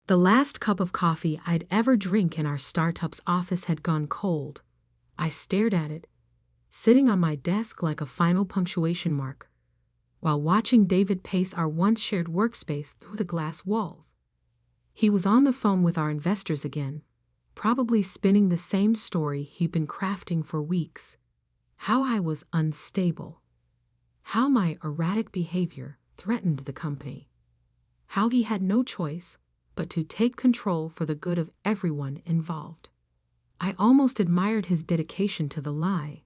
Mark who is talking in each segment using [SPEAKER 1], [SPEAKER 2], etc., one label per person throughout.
[SPEAKER 1] The last cup of coffee I'd ever drink in our startup's office had gone cold. I stared at it, sitting on my desk like a final punctuation mark, while watching David pace our once shared workspace through the glass walls. He was on the phone with our investors again, probably spinning the same story he'd been crafting for weeks. How I was unstable. How my erratic behavior threatened the company. How he had no choice but to take control for the good of everyone involved. I almost admired his dedication to the lie.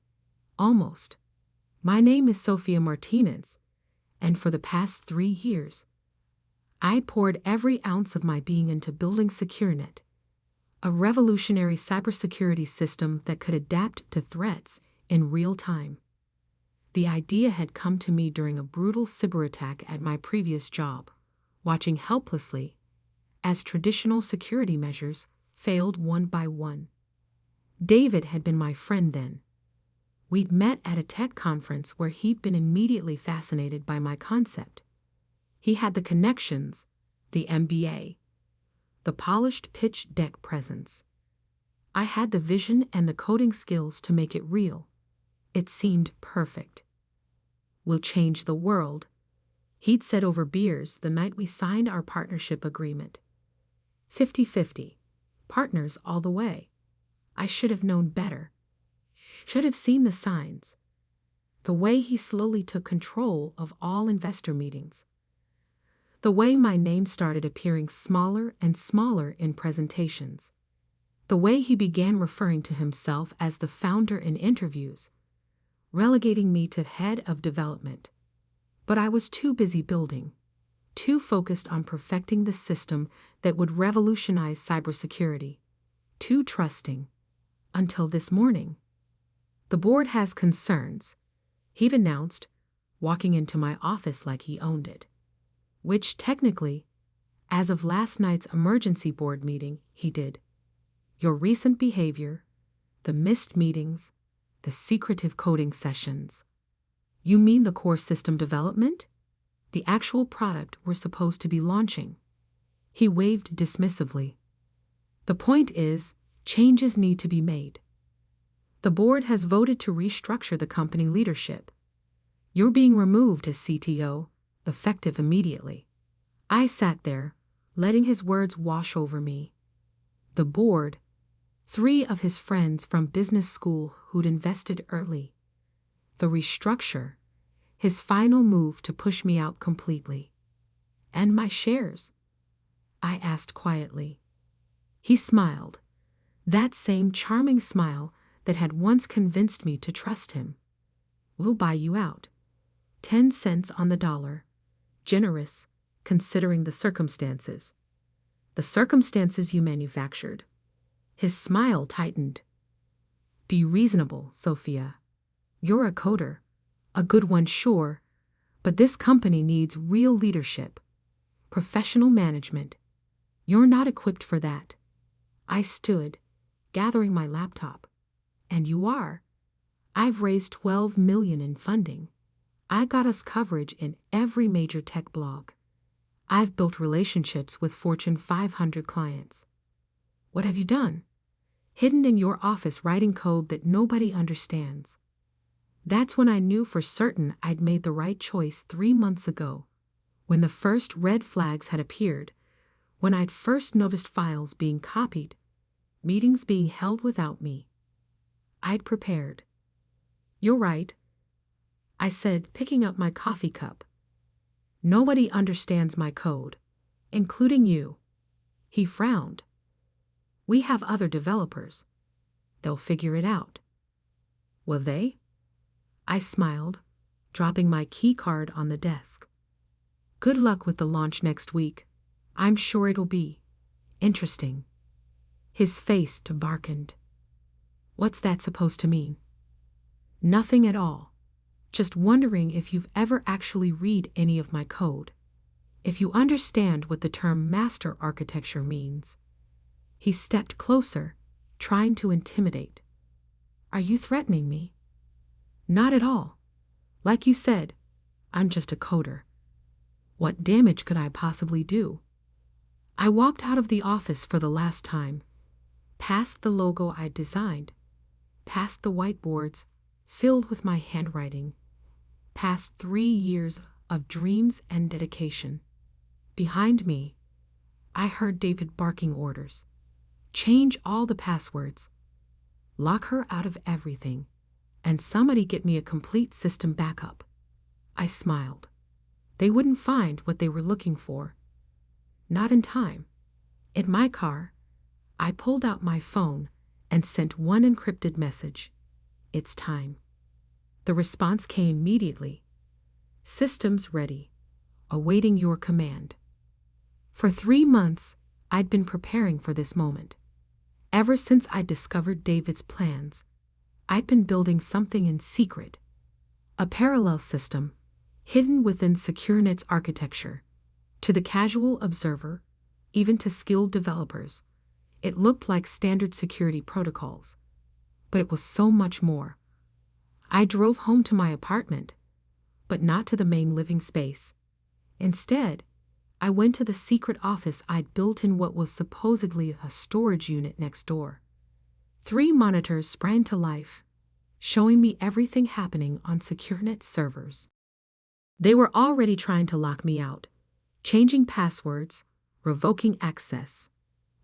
[SPEAKER 1] Almost. My name is Sofia Martinez, and for the past 3 years, I poured every ounce of my being into building SecureNet, a revolutionary cybersecurity system that could adapt to threats in real time. The idea had come to me during a brutal cyber attack at my previous job, watching helplessly as traditional security measures failed one by one. David had been my friend then. We'd met at a tech conference where he'd been immediately fascinated by my concept. He had the connections, the MBA, the polished pitch deck presence. I had the vision and the coding skills to make it real. It seemed perfect. "We'll change the world," he'd said over beers the night we signed our partnership agreement. 50-50. Partners all the way. I should have known better. Should have seen the signs. The way he slowly took control of all investor meetings. The way my name started appearing smaller and smaller in presentations. The way he began referring to himself as the founder in interviews, relegating me to head of development. But I was too busy building, too focused on perfecting the system that would revolutionize cybersecurity, too trusting, until this morning. "The board has concerns," he'd announced, walking into my office like he owned it. Which technically, as of last night's emergency board meeting, he did. "Your recent behavior, the missed meetings, the secretive coding sessions." "You mean the core system development? The actual product we're supposed to be launching?" He waved dismissively. "The point is, changes need to be made. The board has voted to restructure the company leadership. You're being removed as CTO, effective immediately." I sat there, letting his words wash over me. The board, 3 of his friends from business school who'd invested early. The restructure, his final move to push me out completely. "And my shares?" I asked quietly. He smiled, that same charming smile that had once convinced me to trust him. "We'll buy you out. 10 cents on the dollar. Generous, considering the circumstances." "The circumstances you manufactured." His smile tightened. "Be reasonable, Sophia. You're a coder. A good one, sure, but this company needs real leadership, professional management. You're not equipped for that." I stood, gathering my laptop. "And you are. I've raised $12 million in funding. I got us coverage in every major tech blog. I've built relationships with Fortune 500 clients." "What have you done?" "Hidden in your office writing code that nobody understands." That's when I knew for certain I'd made the right choice 3 months ago, when the first red flags had appeared, when I'd first noticed files being copied, meetings being held without me. I'd prepared. "You're right," I said, picking up my coffee cup. "Nobody understands my code, including you." He frowned. "We have other developers. They'll figure it out." "Will they?" I smiled, dropping my key card on the desk. "Good luck with the launch next week. I'm sure it'll be interesting." His face darkened. "What's that supposed to mean?" "Nothing at all. Just wondering if you've ever actually read any of my code. If you understand what the term master architecture means." He stepped closer, trying to intimidate. "Are you threatening me?" "Not at all. Like you said, I'm just a coder. What damage could I possibly do?" I walked out of the office for the last time, past the logo I'd designed, past the whiteboards filled with my handwriting, past 3 years of dreams and dedication. Behind me, I heard David barking orders. Change all the passwords. Lock her out of everything. And somebody get me a complete system backup. I smiled. They wouldn't find what they were looking for. Not in time. In my car, I pulled out my phone and sent one encrypted message. It's time. The response came immediately. Systems ready. Awaiting your command. For 3 months, I'd been preparing for this moment. Ever since I discovered David's plans, I'd been building something in secret. A parallel system, hidden within SecureNet's architecture. To the casual observer, even to skilled developers, it looked like standard security protocols. But it was so much more. I drove home to my apartment, but not to the main living space. Instead, I went to the secret office I'd built in what was supposedly a storage unit next door. 3 monitors sprang to life, showing me everything happening on SecureNet servers. They were already trying to lock me out, changing passwords, revoking access.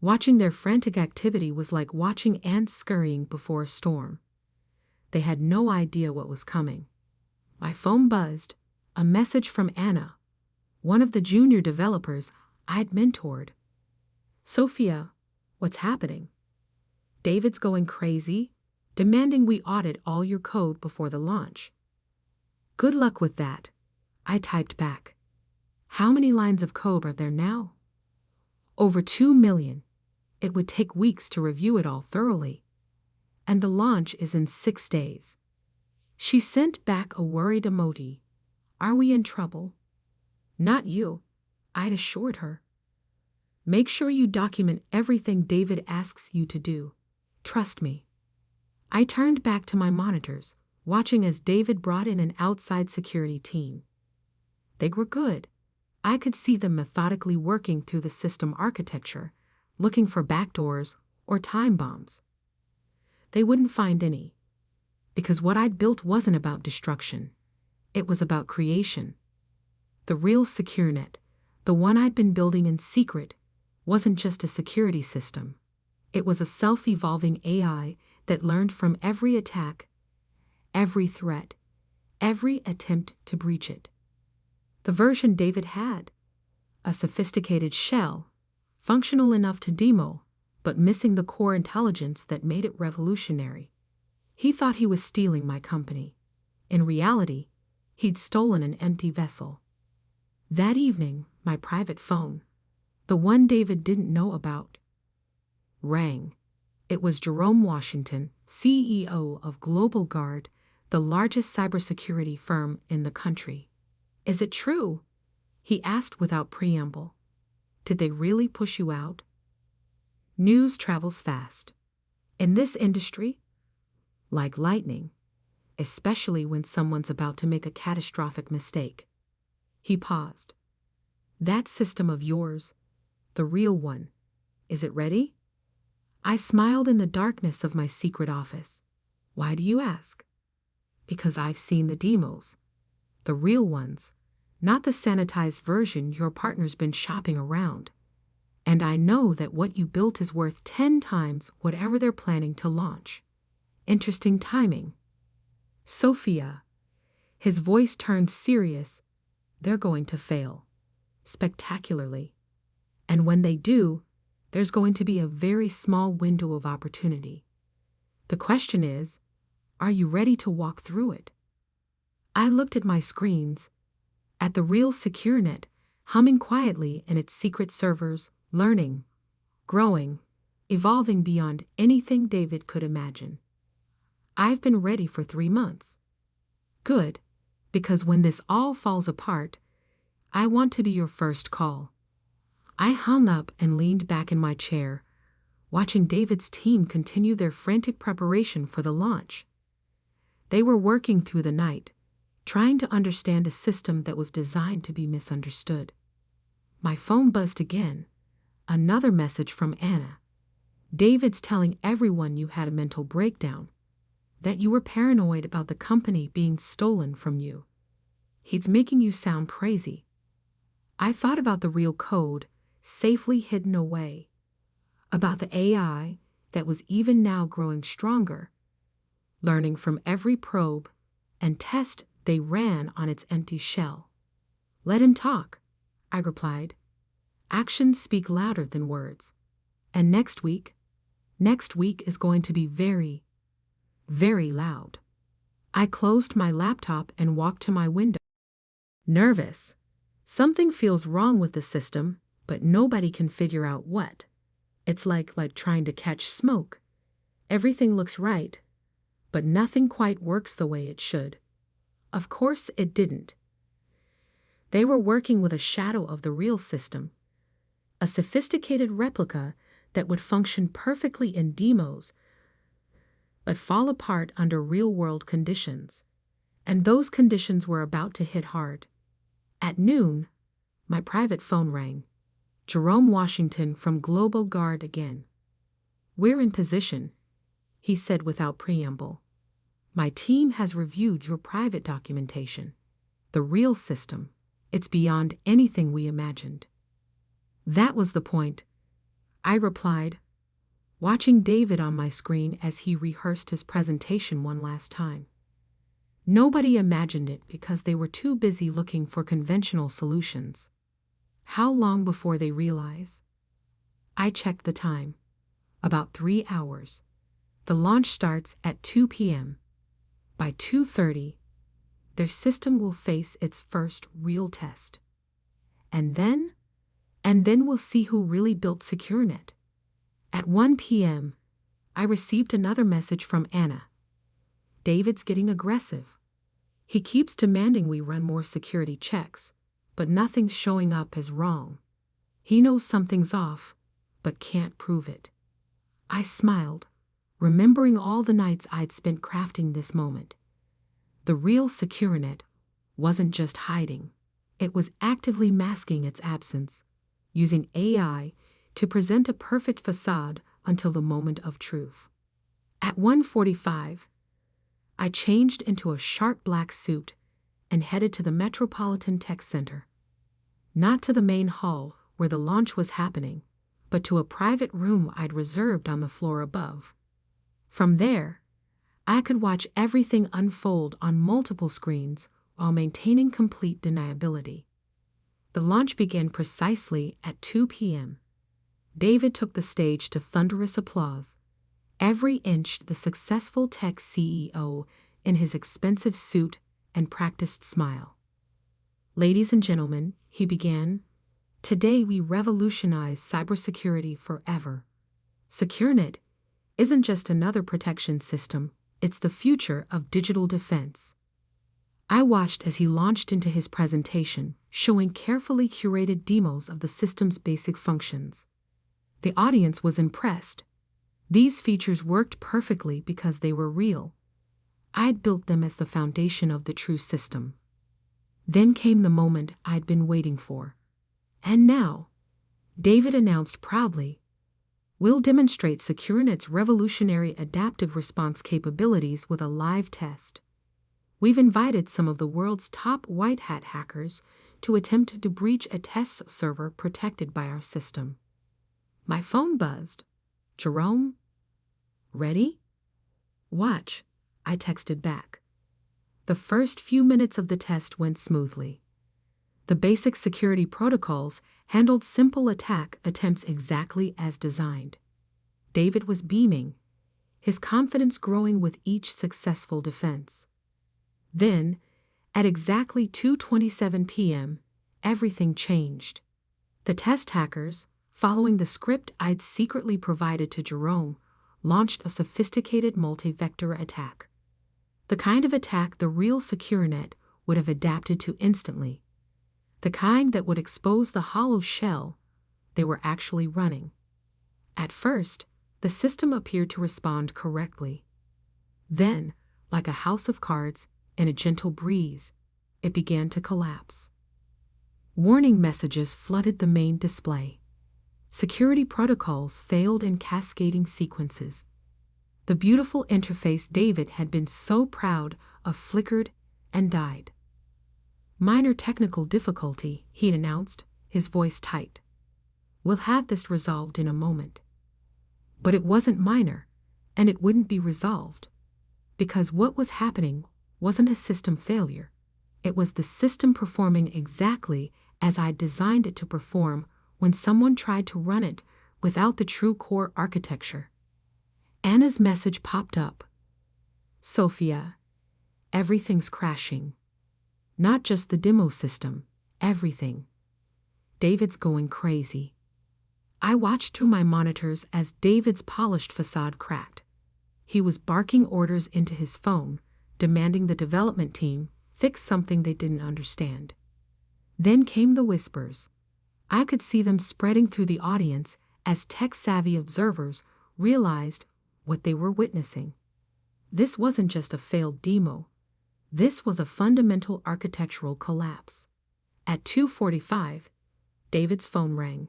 [SPEAKER 1] Watching their frantic activity was like watching ants scurrying before a storm. They had no idea what was coming. My phone buzzed, a message from Anna, one of the junior developers I'd mentored. Sophia, what's happening? David's going crazy, demanding we audit all your code before the launch. Good luck with that, I typed back. How many lines of code are there now? Over 2 million. It would take weeks to review it all thoroughly. And the launch is in 6 days. She sent back a worried emoji. Are we in trouble? Not you, I'd assured her. Make sure you document everything David asks you to do. Trust me. I turned back to my monitors, watching as David brought in an outside security team. They were good. I could see them methodically working through the system architecture, looking for backdoors or time bombs. They wouldn't find any, because what I'd built wasn't about destruction. It was about creation. The real SecureNet, the one I'd been building in secret, wasn't just a security system. It was a self-evolving AI that learned from every attack, every threat, every attempt to breach it. The version David had, a sophisticated shell, functional enough to demo, but missing the core intelligence that made it revolutionary. He thought he was stealing my company. In reality, he'd stolen an empty vessel. That evening, my private phone, the one David didn't know about, rang. It was Jerome Washington, CEO of Global Guard, the largest cybersecurity firm in the country. Is it true? He asked without preamble. Did they really push you out? News travels fast. In this industry, like lightning, especially when someone's about to make a catastrophic mistake. He paused. That system of yours, the real one, is it ready? I smiled in the darkness of my secret office. Why do you ask? Because I've seen the demos, the real ones, not the sanitized version your partner's been shopping around. And I know that what you built is worth 10 times whatever they're planning to launch. Interesting timing. Sophia. His voice turned serious. They're going to fail. Spectacularly. And when they do, there's going to be a very small window of opportunity. The question is, are you ready to walk through it? I looked at my screens, at the real SecureNet, humming quietly in its secret servers, learning, growing, evolving beyond anything David could imagine. I've been ready for 3 months. Good, because when this all falls apart, I want to be your first call. I hung up and leaned back in my chair, watching David's team continue their frantic preparation for the launch. They were working through the night, trying to understand a system that was designed to be misunderstood. My phone buzzed again, Another message from Anna. David's telling everyone you had a mental breakdown, that you were paranoid about the company being stolen from you. He's making you sound crazy. I thought about the real code, safely hidden away, about the AI that was even now growing stronger, learning from every probe and test they ran on its empty shell. Let him talk, I replied. Actions speak louder than words. And next week is going to be very, very loud. I closed my laptop and walked to my window. Nervous. Something feels wrong with the system, but nobody can figure out what. It's like trying to catch smoke. Everything looks right, but nothing quite works the way it should. Of course it didn't. They were working with a shadow of the real system, a sophisticated replica that would function perfectly in demos, but fall apart under real-world conditions. And those conditions were about to hit hard. At noon, my private phone rang. Jerome Washington from Global Guard again. We're in position, he said without preamble. My team has reviewed your private documentation. The real system. It's beyond anything we imagined. That was the point, I replied, watching David on my screen as he rehearsed his presentation one last time. Nobody imagined it because they were too busy looking for conventional solutions. How long before they realize? I checked the time. About 3 hours. The launch starts at 2 p.m. By 2:30, their system will face its first real test. And then we'll see who really built SecureNet. At 1 p.m., I received another message from Anna. David's getting aggressive. He keeps demanding we run more security checks, but nothing's showing up as wrong. He knows something's off, but can't prove it. I smiled, remembering all the nights I'd spent crafting this moment. The real SecureNet wasn't just hiding. It was actively masking its absence, using AI to present a perfect facade until the moment of truth. At 1:45, I changed into a sharp black suit and headed to the Metropolitan Tech Center. Not to the main hall where the launch was happening, but to a private room I'd reserved on the floor above. From there, I could watch everything unfold on multiple screens while maintaining complete deniability. The launch began precisely at 2 p.m. David took the stage to thunderous applause, every inch the successful tech CEO in his expensive suit and practiced smile. Ladies and gentlemen, he began, today we revolutionize cybersecurity forever. SecureNet isn't just another protection system, it's the future of digital defense. I watched as he launched into his presentation, showing carefully curated demos of the system's basic functions. The audience was impressed. These features worked perfectly because they were real. I'd built them as the foundation of the true system. Then came the moment I'd been waiting for. And now, David announced proudly, we'll demonstrate SecureNet's revolutionary adaptive response capabilities with a live test. We've invited some of the world's top white hat hackers to attempt to breach a test server protected by our system. My phone buzzed. Jerome? Ready? Watch, I texted back. The first few minutes of the test went smoothly. The basic security protocols handled simple attack attempts exactly as designed. David was beaming, his confidence growing with each successful defense. Then, at exactly 2:27 p.m., everything changed. The test hackers, following the script I'd secretly provided to Jerome, launched a sophisticated multi-vector attack. The kind of attack the real SecureNet would have adapted to instantly. The kind that would expose the hollow shell they were actually running. At first, the system appeared to respond correctly. Then, like a house of cards in a gentle breeze, it began to collapse. Warning messages flooded the main display. Security protocols failed in cascading sequences. The beautiful interface David had been so proud of flickered and died. Minor technical difficulty, he announced, his voice tight. We'll have this resolved in a moment. But it wasn't minor, and it wouldn't be resolved. Because what was happening wasn't a system failure. It was the system performing exactly as I designed it to perform when someone tried to run it without the true core architecture. Anna's message popped up. Sophia, everything's crashing. Not just the demo system, everything. David's going crazy. I watched through my monitors as David's polished facade cracked. He was barking orders into his phone, demanding the development team fix something they didn't understand. Then came the whispers. I could see them spreading through the audience as tech-savvy observers realized what they were witnessing. This wasn't just a failed demo. This was a fundamental architectural collapse. At 2:45, David's phone rang.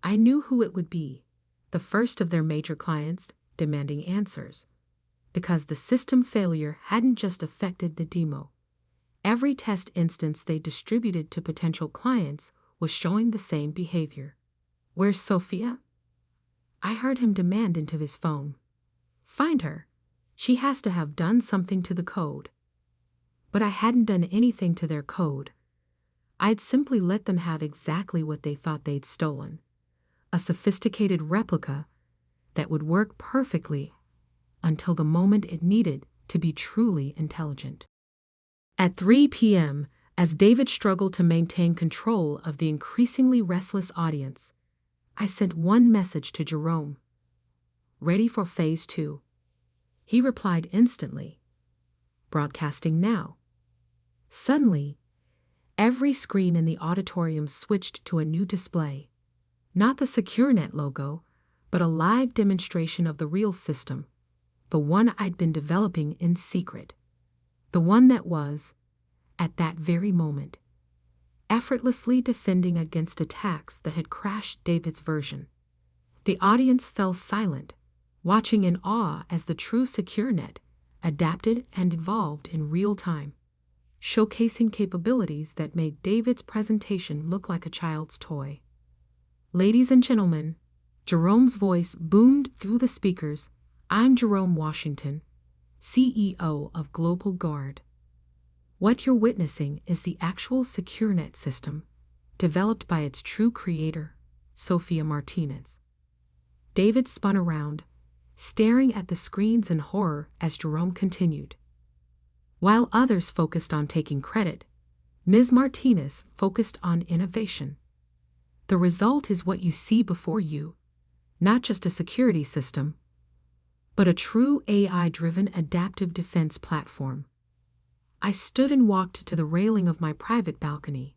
[SPEAKER 1] I knew who it would be, the first of their major clients demanding answers. Because the system failure hadn't just affected the demo. Every test instance they distributed to potential clients was showing the same behavior. Where's Sophia? I heard him demand into his phone. Find her. She has to have done something to the code. But I hadn't done anything to their code. I'd simply let them have exactly what they thought they'd stolen. A sophisticated replica that would work perfectly until the moment it needed to be truly intelligent. At 3 p.m., as David struggled to maintain control of the increasingly restless audience, I sent one message to Jerome. Ready for Phase 2. He replied instantly. Broadcasting now. Suddenly, every screen in the auditorium switched to a new display. Not the SecureNet logo, but a live demonstration of the real system, the one I'd been developing in secret. The one that was, at that very moment, effortlessly defending against attacks that had crashed David's version. The audience fell silent, watching in awe as the true SecureNet adapted and evolved in real time, showcasing capabilities that made David's presentation look like a child's toy. Ladies and gentlemen, Jerome's voice boomed through the speakers. I'm Jerome Washington, CEO of Global Guard. What you're witnessing is the actual SecureNet system, developed by its true creator, Sophia Martinez. David spun around, staring at the screens in horror as Jerome continued. While others focused on taking credit, Ms. Martinez focused on innovation. The result is what you see before you, not just a security system, but a true AI-driven adaptive defense platform. I stood and walked to the railing of my private balcony,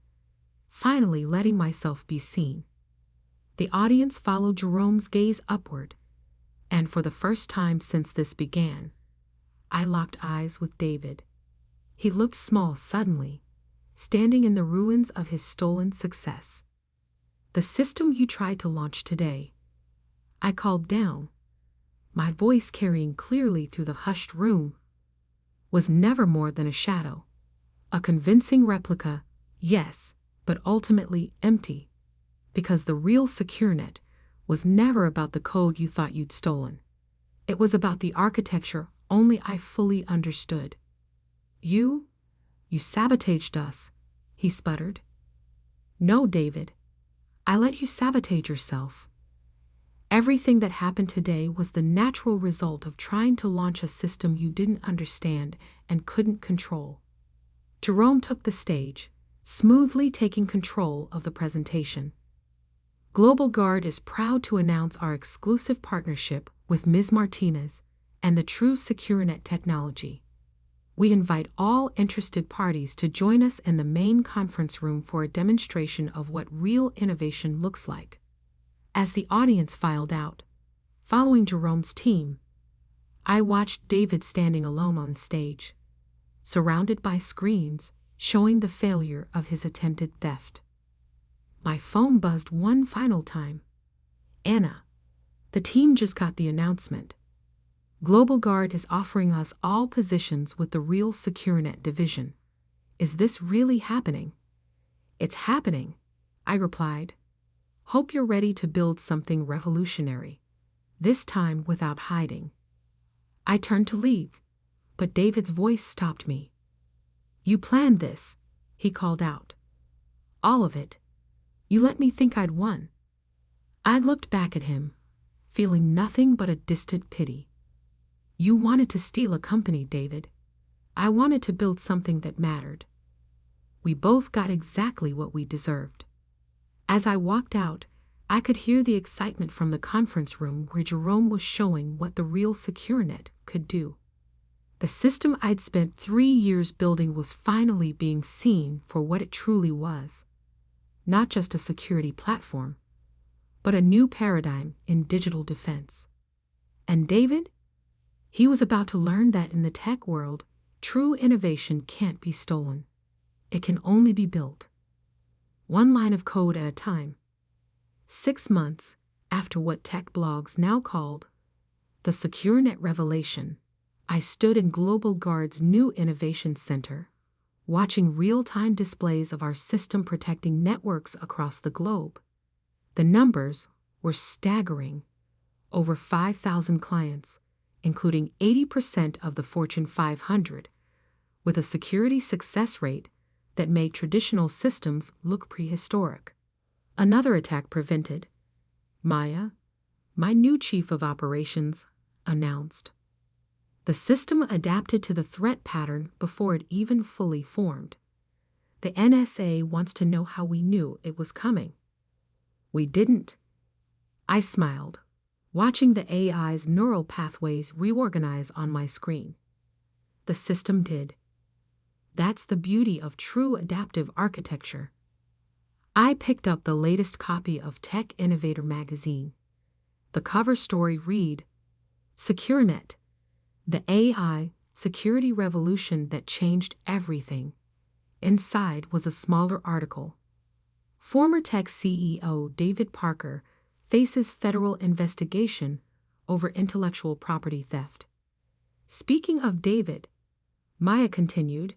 [SPEAKER 1] finally letting myself be seen. The audience followed Jerome's gaze upward, and for the first time since this began, I locked eyes with David. He looked small suddenly, standing in the ruins of his stolen success. The system you tried to launch today, I called down, my voice carrying clearly through the hushed room, was never more than a shadow. A convincing replica, yes, but ultimately empty, because the real SecureNet was never about the code you thought you'd stolen. It was about the architecture only I fully understood. You sabotaged us, he sputtered. No, David, I let you sabotage yourself. Everything that happened today was the natural result of trying to launch a system you didn't understand and couldn't control. Jerome took the stage, smoothly taking control of the presentation. Global Guard is proud to announce our exclusive partnership with Ms. Martinez and the true SecureNet technology. We invite all interested parties to join us in the main conference room for a demonstration of what real innovation looks like. As the audience filed out, following Jerome's team, I watched David standing alone on stage, surrounded by screens showing the failure of his attempted theft. My phone buzzed one final time. Anna, the team just got the announcement. Global Guard is offering us all positions with the real SecureNet division. Is this really happening? It's happening, I replied. Hope you're ready to build something revolutionary. This time without hiding. I turned to leave, but David's voice stopped me. You planned this, he called out. All of it. You let me think I'd won. I looked back at him, feeling nothing but a distant pity. You wanted to steal a company, David. I wanted to build something that mattered. We both got exactly what we deserved. As I walked out, I could hear the excitement from the conference room where Jerome was showing what the real SecureNet could do. The system I'd spent 3 years building was finally being seen for what it truly was. Not just a security platform, but a new paradigm in digital defense. And David? He was about to learn that in the tech world, true innovation can't be stolen. It can only be built. One line of code at a time. 6 months after what tech blogs now called the SecureNet revelation, I stood in Global Guard's new innovation center, watching real-time displays of our system protecting networks across the globe. The numbers were staggering. Over 5,000 clients, including 80% of the Fortune 500, with a security success rate that made traditional systems look prehistoric. Another attack prevented. Maya, my new chief of operations, announced. The system adapted to the threat pattern before it even fully formed. The NSA wants to know how we knew it was coming. We didn't. I smiled, watching the AI's neural pathways reorganize on my screen. The system did. That's the beauty of true adaptive architecture. I picked up the latest copy of Tech Innovator magazine. The cover story read, SecureNet, the AI security revolution that changed everything. Inside was a smaller article. Former tech CEO David Parker faces federal investigation over intellectual property theft. Speaking of David, Maya continued,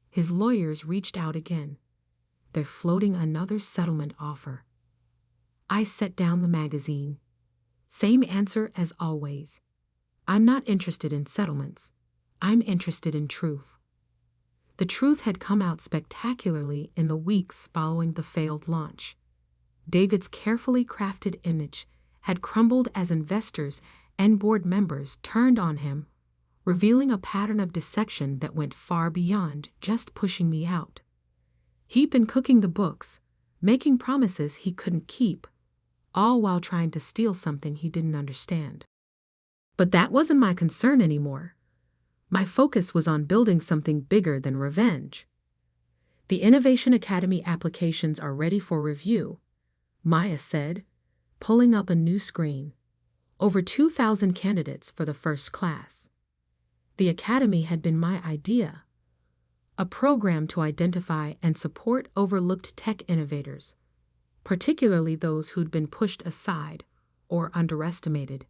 [SPEAKER 1] his lawyers reached out again. They're floating another settlement offer. I set down the magazine. Same answer as always. I'm not interested in settlements. I'm interested in truth. The truth had come out spectacularly in the weeks following the failed launch. David's carefully crafted image had crumbled as investors and board members turned on him, revealing a pattern of deception that went far beyond just pushing me out. He'd been cooking the books, making promises he couldn't keep, all while trying to steal something he didn't understand. But that wasn't my concern anymore. My focus was on building something bigger than revenge. The Innovation Academy applications are ready for review, Maya said, pulling up a new screen. Over 2,000 candidates for the first class. The Academy had been my idea, a program to identify and support overlooked tech innovators, particularly those who'd been pushed aside or underestimated.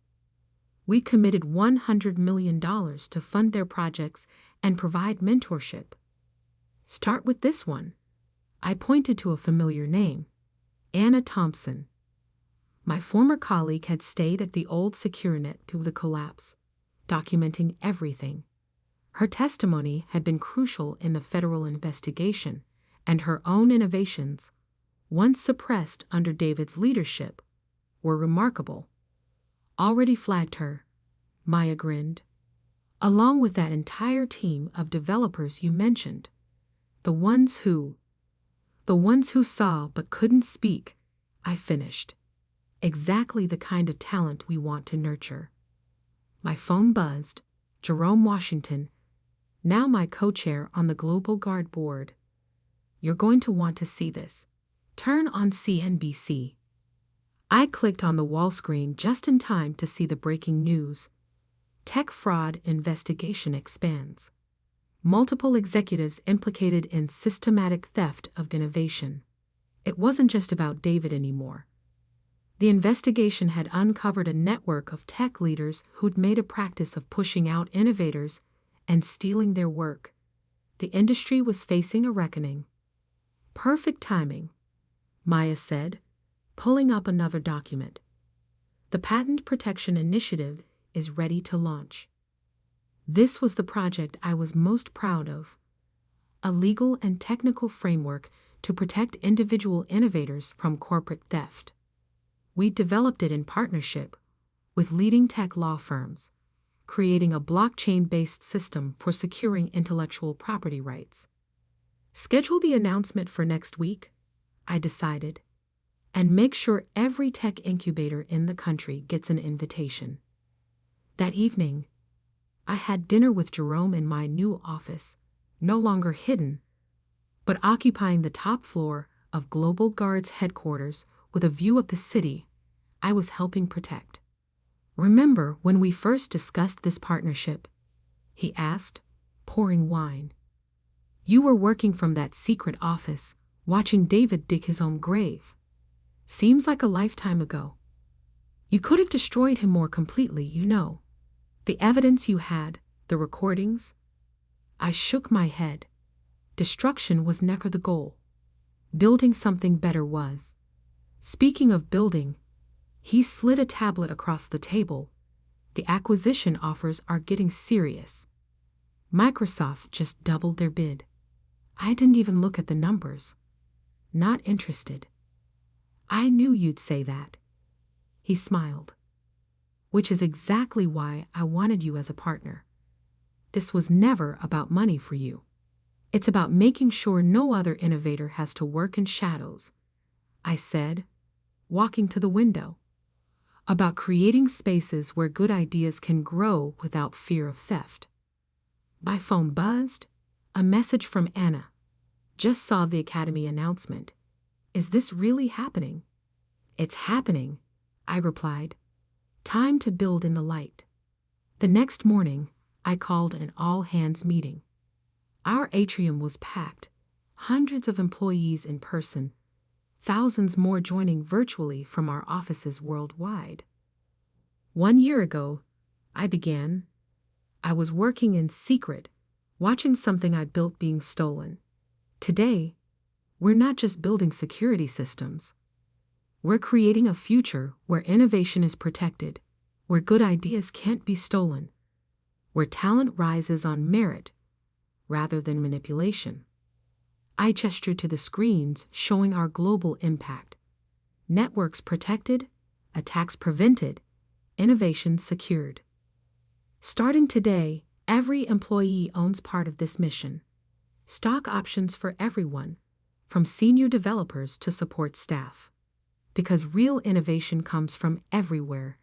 [SPEAKER 1] We committed $100 million to fund their projects and provide mentorship. Start with this one. I pointed to a familiar name, Anna Thompson. My former colleague had stayed at the old SecureNet through the collapse, documenting everything. Her testimony had been crucial in the federal investigation, and her own innovations, once suppressed under David's leadership, were remarkable. Already flagged her, Maya grinned. Along with that entire team of developers you mentioned, the ones who saw but couldn't speak, I finished. Exactly the kind of talent we want to nurture. My phone buzzed. Jerome Washington, now my co-chair on the Global Guard board. You're going to want to see this. Turn on CNBC. I clicked on the wall screen just in time to see the breaking news. Tech fraud investigation expands. Multiple executives implicated in systematic theft of innovation. It wasn't just about David anymore. The investigation had uncovered a network of tech leaders who'd made a practice of pushing out innovators and stealing their work. The industry was facing a reckoning. Perfect timing, Maya said, pulling up another document. The Patent Protection Initiative is ready to launch. This was the project I was most proud of. A legal and technical framework to protect individual innovators from corporate theft. We developed it in partnership with leading tech law firms, creating a blockchain-based system for securing intellectual property rights. Schedule the announcement for next week, I decided, and make sure every tech incubator in the country gets an invitation. That evening, I had dinner with Jerome in my new office, no longer hidden, but occupying the top floor of Global Guard's headquarters with a view of the city I was helping protect. Remember when we first discussed this partnership? He asked, pouring wine. You were working from that secret office, watching David dig his own grave. Seems like a lifetime ago. You could have destroyed him more completely, you know. The evidence you had, the recordings. I shook my head. Destruction was never the goal. Building something better was. Speaking of building, he slid a tablet across the table. The acquisition offers are getting serious. Microsoft just doubled their bid. I didn't even look at the numbers. Not interested. I knew you'd say that. He smiled. Which is exactly why I wanted you as a partner. This was never about money for you. It's about making sure no other innovator has to work in shadows, I said, walking to the window. About creating spaces where good ideas can grow without fear of theft. My phone buzzed. A message from Anna. Just saw the Academy announcement. Is this really happening? It's happening, I replied. Time to build in the light. The next morning, I called an all-hands meeting. Our atrium was packed, hundreds of employees in person, thousands more joining virtually from our offices worldwide. 1 year ago, I began. I was working in secret, watching something I'd built being stolen. Today, we're not just building security systems. We're creating a future where innovation is protected, where good ideas can't be stolen, where talent rises on merit rather than manipulation. I gestured to the screens showing our global impact. Networks protected, attacks prevented, innovation secured. Starting today, every employee owns part of this mission. Stock options for everyone, from senior developers to support staff. Because real innovation comes from everywhere,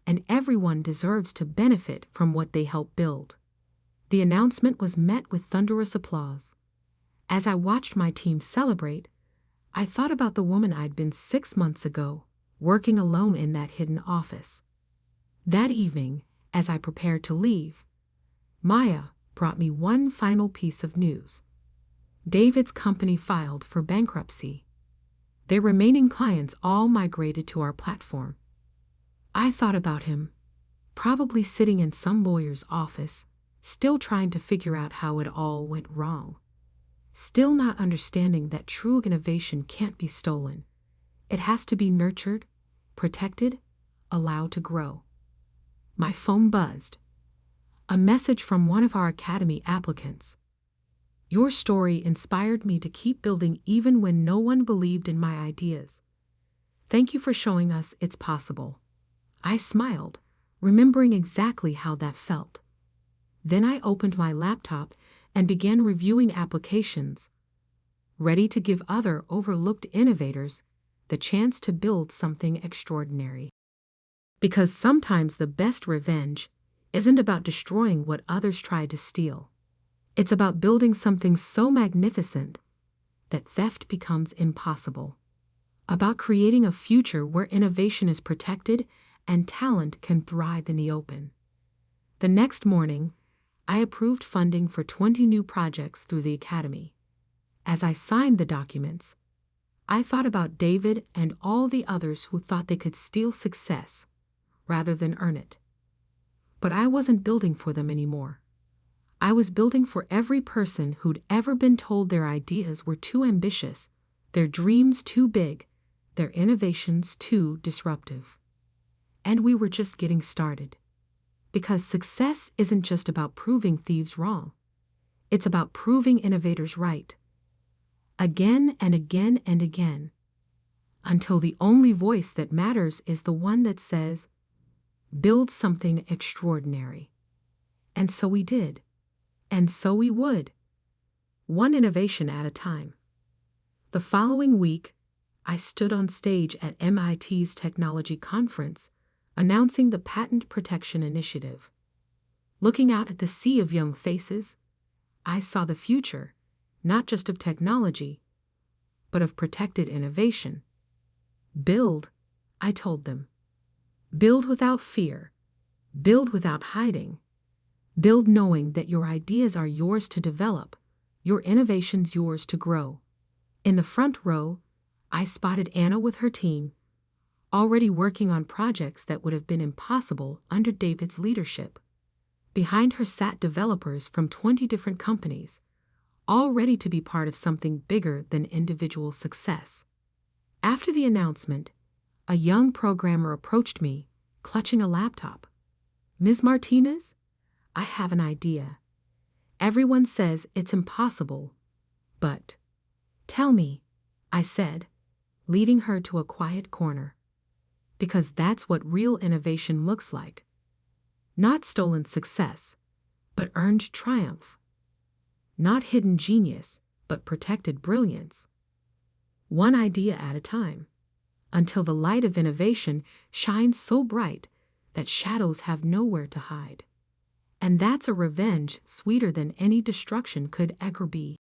[SPEAKER 1] and everyone deserves to benefit from what they help build. The announcement was met with thunderous applause. As I watched my team celebrate, I thought about the woman I'd been 6 months ago, working alone in that hidden office. That evening, as I prepared to leave, Maya brought me one final piece of news. David's company filed for bankruptcy. Their remaining clients all migrated to our platform. I thought about him, probably sitting in some lawyer's office, still trying to figure out how it all went wrong. Still not understanding that true innovation can't be stolen. It has to be nurtured, protected, allowed to grow. My phone buzzed. A message from one of our Academy applicants. Your story inspired me to keep building even when no one believed in my ideas. Thank you for showing us it's possible. I smiled, remembering exactly how that felt. Then I opened my laptop and began reviewing applications, ready to give other overlooked innovators the chance to build something extraordinary. Because sometimes the best revenge isn't about destroying what others tried to steal. It's about building something so magnificent that theft becomes impossible. About creating a future where innovation is protected and talent can thrive in the open. The next morning, I approved funding for 20 new projects through the Academy. As I signed the documents, I thought about David and all the others who thought they could steal success rather than earn it. But I wasn't building for them anymore. I was building for every person who'd ever been told their ideas were too ambitious, their dreams too big, their innovations too disruptive. And we were just getting started. Because success isn't just about proving thieves wrong. It's about proving innovators right. Again and again and again. Until the only voice that matters is the one that says, build something extraordinary. And so we did. And so we would. One innovation at a time. The following week, I stood on stage at MIT's technology conference, announcing the Patent Protection Initiative. Looking out at the sea of young faces, I saw the future, not just of technology, but of protected innovation. Build, I told them. Build without fear. Build without hiding. Build knowing that your ideas are yours to develop, your innovations yours to grow. In the front row, I spotted Anna with her team, already working on projects that would have been impossible under David's leadership. Behind her sat developers from 20 different companies, all ready to be part of something bigger than individual success. After the announcement, a young programmer approached me, clutching a laptop. "Ms. Martinez, I have an idea. Everyone says it's impossible, but..." "Tell me," I said, leading her to a quiet corner. Because that's what real innovation looks like. Not stolen success, but earned triumph. Not hidden genius, but protected brilliance. One idea at a time, until the light of innovation shines so bright that shadows have nowhere to hide. And that's a revenge sweeter than any destruction could ever be.